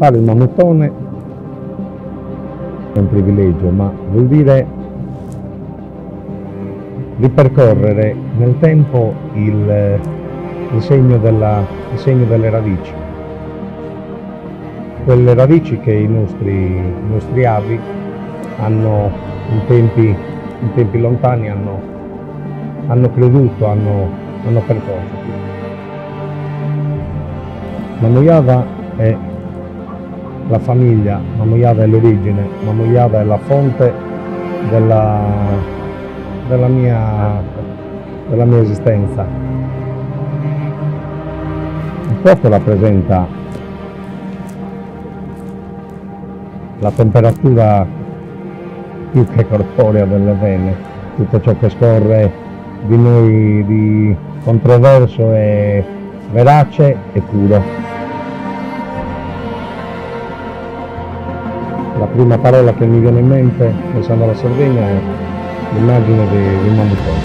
Fare il mamuttone è un privilegio, ma vuol dire ripercorrere nel tempo il segno delle radici. Quelle radici che i nostri avi hanno in tempi lontani hanno creduto, hanno percorso. Mamojada è la famiglia, Mamojada è l'origine, Mamojada è la fonte della mia esistenza. Il fuoco rappresenta la temperatura più che corporea delle vene, tutto ciò che scorre di noi di controverso e verace e puro. La prima parola che mi viene in mente pensando alla Sardegna è l'immagine di un mamuttone.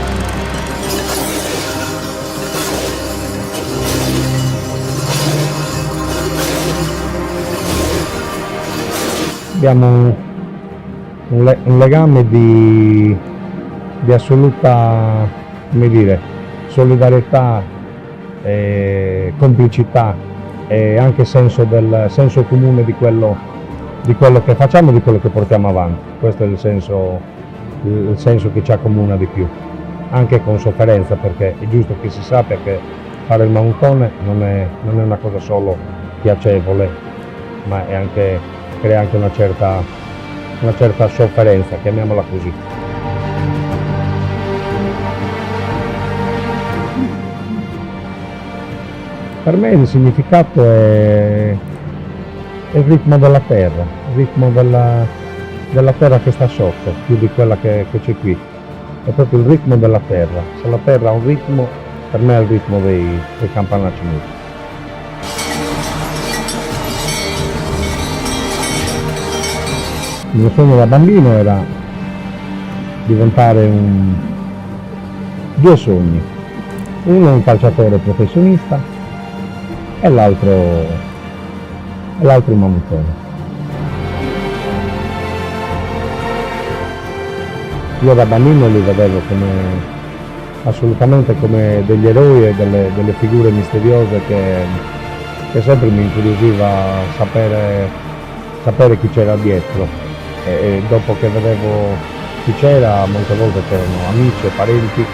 Abbiamo un legame di assoluta, come dire, solidarietà, complicità e anche senso comune di quello che facciamo, di quello che portiamo avanti. Questo è il senso che ci accomuna di più, anche con sofferenza, perché è giusto che si sappia che fare il mamuttone non è una cosa solo piacevole, ma crea anche una certa sofferenza, chiamiamola così. Per me il significato è il ritmo della terra, il ritmo della terra che sta sotto, più di quella che c'è qui. È proprio il ritmo della terra. Se la terra ha un ritmo, per me è il ritmo dei campanacci muti. Il mio sogno da bambino era diventare due sogni. Uno un calciatore professionista e l'altro un mamuttone. Io da bambino li vedevo assolutamente come degli eroi e delle figure misteriose che sempre mi incuriosiva sapere chi c'era dietro. E dopo che vedevo chi c'era, molte volte c'erano amici e parenti,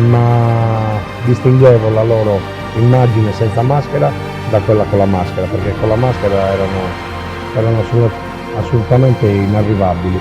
ma distinguevo la loro immagine senza maschera da quella con la maschera, perché con la maschera erano assolutamente inarrivabili.